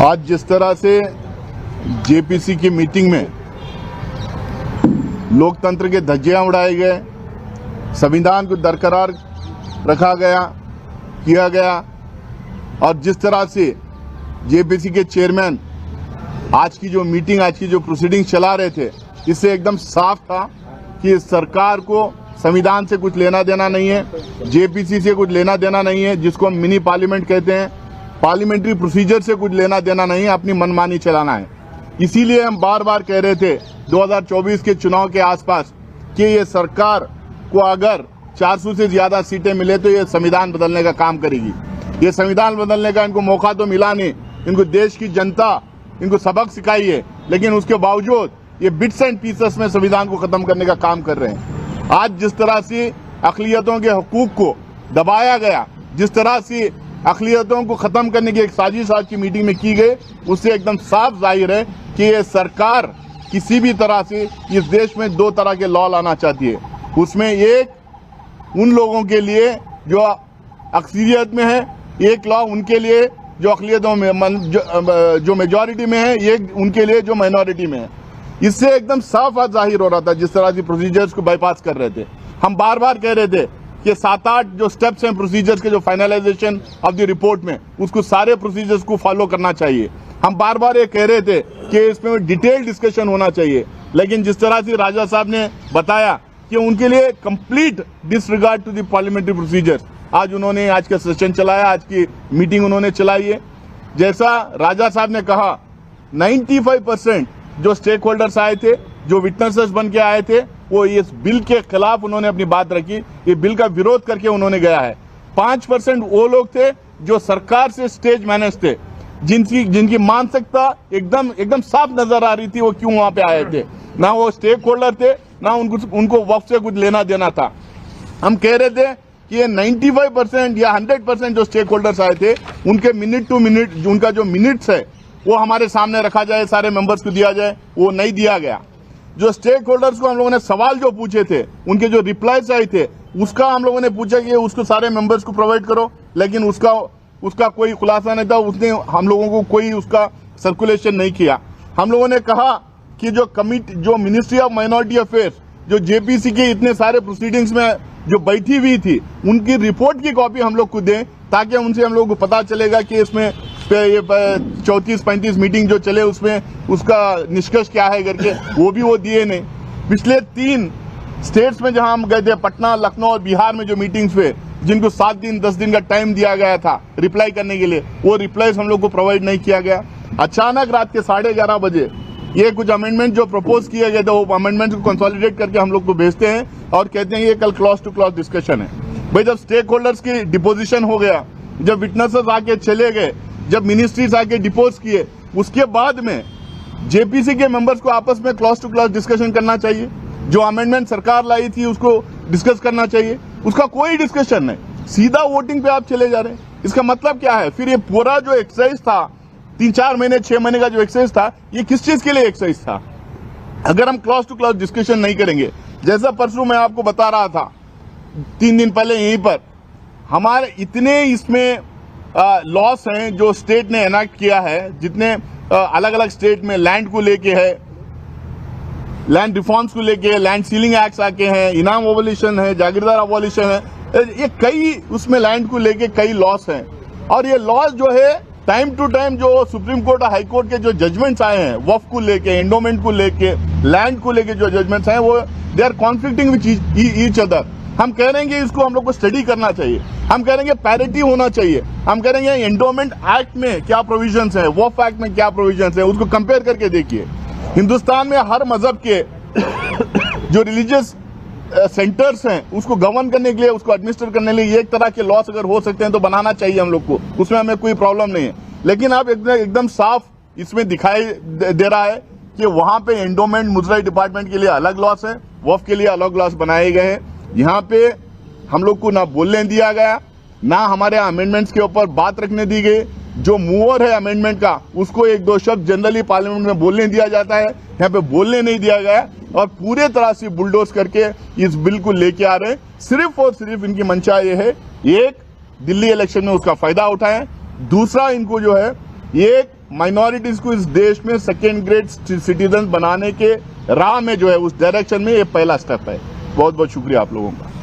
आज जिस तरह से जेपीसी की मीटिंग में लोकतंत्र के धज्जियां उड़ाए गए, संविधान को बरकरार रखा गया किया गया और जिस तरह से जेपीसी के चेयरमैन आज की जो मीटिंग, आज की जो प्रोसीडिंग चला रहे थे, इससे एकदम साफ था कि सरकार को संविधान से कुछ लेना देना नहीं है, जेपीसी से कुछ लेना देना नहीं है, जिसको हम मिनी पार्लियामेंट कहते हैं, पार्लियामेंट्री प्रोसीजर से कुछ लेना देना नहीं है, अपनी मनमानी चलाना है। इसीलिए हम बार बार कह रहे थे 2024 के चुनाव के आसपास कि ये सरकार को अगर 400 से ज्यादा सीटें मिले तो ये संविधान बदलने का काम करेगी। ये संविधान बदलने का इनको मौका तो मिला नहीं, इनको देश की जनता इनको सबक सिखाई है, लेकिन उसके बावजूद ये बिट्स एंड पीसेस में संविधान को खत्म करने का काम कर रहे हैं। आज जिस तरह से अक़लियतों के हकूक को दबाया गया, जिस तरह से अक़लियतों को खत्म करने की एक साजिश आज की मीटिंग में की गई, उससे एकदम साफ जाहिर है कि ये सरकार किसी भी तरह से इस देश में दो तरह के लॉ लाना चाहती है। उसमें एक उन लोगों के लिए जो अक्सरियत में है, एक लॉ उनके लिए जो अक़लियतों में जो मेजॉरिटी में है, ये उनके लिए जो माइनॉरिटी में है। इससे एकदम साफ बात जाहिर हो रहा था जिस तरह से प्रोसीजर्स को बाईपास कर रहे थे। हम बार बार कह रहे थे कि 7-8 जो स्टेप्स हैं प्रोसीजर्स के, जो फाइनलाइजेशन ऑफ द रिपोर्ट में, उसको सारे प्रोसीजर्स को फॉलो करना चाहिए। हम बार बार ये कह रहे थे कि इसमें डिटेल डिस्कशन होना चाहिए, लेकिन जिस तरह से राजा साहब ने बताया कि उनके लिए complete disregard to the parliamentary procedures, आज उन्होंने आज का सेशन चलाया, आज की मीटिंग उन्होंने चलाई है। जैसा राजा साहब ने कहा, 95% जो स्टेक होल्डर्स आए थे, जो विटनेसेस बन के आए थे, वो इस बिल के खिलाफ उन्होंने अपनी बात रखी, ये बिल का विरोध करके उन्होंने गया है। 5% वो लोग थे जो सरकार से स्टेज मैनेज थे, जिनकी मानसिकता एकदम साफ नजर आ रही थी वो क्यों वहां पे आए थे। ना वो स्टेक होल्डर थे, ना उनको वक्त से कुछ लेना देना था। हम कह रहे थे कि ये 95% या 100% जो स्टेक होल्डर्स आए थे, उनके मिनट टू मिनट उनका जो मिनट्स है वो हमारे सामने रखा जाए, सारे मेंबर्स को दिया जाए, वो नहीं दिया गया। जो स्टेक होल्डर्स को हम लोगों ने सवाल जो पूछे थे, उनके जो रिप्लाईज आए थे, उसका हम लोगों ने पूछा कि उसको सारे मेंबर्स को प्रोवाइड करो, लेकिन उसका कोई खुलासा नहीं था। उसने हम लोगों को कोई उसका सर्कुलेशन नहीं किया। हम लोगों ने कहा कि जो मिनिस्ट्री ऑफ माइनॉरिटी अफेयर्स, जो जेपीसी के इतने सारे प्रोसीडिंग्स में जो बैठी हुई थी, उनकी रिपोर्ट की कॉपी हम लोग को दें, ताकि उनसे हम लोगों को पता चलेगा कि इसमें ये 34-35 मीटिंग जो चले उसमें उसका निष्कर्ष क्या है करके, वो दिए नहीं। पिछले 3 स्टेट्स में जहां हम गए थे, पटना, लखनऊ और बिहार में जो मीटिंग्स हुए, जिनको 7 दिन 10 दिन का टाइम दिया गया था रिप्लाई करने के लिए, वो रिप्लाईज हम लोग को प्रोवाइड नहीं किया गया। अचानक रात के 11:30 बजे ये कुछ अमेंडमेंट जो प्रपोज किए गए थे, वो अमेंडमेंट को कंसोलिडेट करके हम लोग को भेजते हैं और कहते हैं ये कल क्लॉज टू क्लॉज डिस्कशन है। भाई, जब स्टेक होल्डर्स की डिपोजिशन हो गया, जब विटनेसेस आके चले गए, जब मिनिस्ट्रीज आके डिपोज किए, उसके बाद में जेपीसी के मेंबर्स को आपस में क्लॉज टू क्लॉज डिस्कशन करना चाहिए। जो अमेंडमेंट सरकार लाई थी उसको डिस्कस करना चाहिए, उसका कोई डिस्कशन नहीं, सीधा वोटिंग पे आप चले जा रहे हैं। इसका मतलब क्या है? फिर ये पूरा जो एक्सरसाइज था, 3-4 महीने 6 महीने का जो एक्सरसाइज था, ये किस चीज के लिए एक्सरसाइज था? अगर हम क्लॉज टू क्लॉज डिस्कशन नहीं करेंगे, जैसा परसों मैं आपको बता रहा था 3 दिन पहले यहीं पर, हमारे इतने इसमें लॉस हैं जो स्टेट ने एनाक्ट किया है, जितने अलग अलग स्टेट में लैंड को लेके है, लैंड रिफॉर्म्स को लेके, लैंड सीलिंग एक्ट्स आके हैं, इनाम अबॉलिशन है, जागीरदार अबॉलिशन है, ये कई उसमें लैंड को लेके कई लॉस हैं। और ये लॉस जो है टाइम टू टाइम जो सुप्रीम कोर्ट और हाई कोर्ट के जो जजमेंट्स आए हैं, वक्फ को लेके, एंडोमेंट को लेके, लैंड को लेके जो जजमेंट्स आए, वो they are conflicting with each other. हम कह रहे हैं कि इसको हम लोग को स्टडी करना चाहिए, हम कह रहे हैं पैरिटी होना चाहिए, हम कह रहे हैं एंडोमेंट एक्ट में क्या प्रोविजंस है, वक्फ एक्ट में क्या प्रोविजंस है, उसको कंपेयर करके देखिए। हिंदुस्तान में हर मजहब के जो रिलीजियस सेंटर्स हैं, उसको गवर्न करने के लिए, उसको एडमिनिस्टर करने के लिए एक तरह के लॉस अगर हो सकते हैं तो बनाना चाहिए हम लोग को, उसमें हमें कोई प्रॉब्लम नहीं है। लेकिन आप एकदम साफ इसमें दिखाई दे रहा है कि वहां पे एंडोमेंट मुजराई डिपार्टमेंट के लिए अलग लॉस है, वक्फ के लिए अलग लॉस बनाए गए हैं। यहाँ पे हम लोग को ना बोलने दिया गया, ना हमारे अमेंडमेंट्स के ऊपर बात रखने दी गई। जो मूवर है अमेंडमेंट का, उसको 1-2 शब्द जनरली पार्लियामेंट में बोलने दिया जाता है, यहाँ पे बोलने नहीं दिया गया और पूरे तरह से बुलडोज करके इस बिल को लेके आ रहे हैं। सिर्फ और सिर्फ इनकी मंशा ये है, एक, दिल्ली इलेक्शन में उसका फायदा उठाएं, दूसरा इनको जो है ये माइनॉरिटीज को इस देश में सेकेंड ग्रेड सिटीजन बनाने के राह में जो है उस डायरेक्शन में ये पहला स्टेप है। बहुत बहुत शुक्रिया आप लोगों का।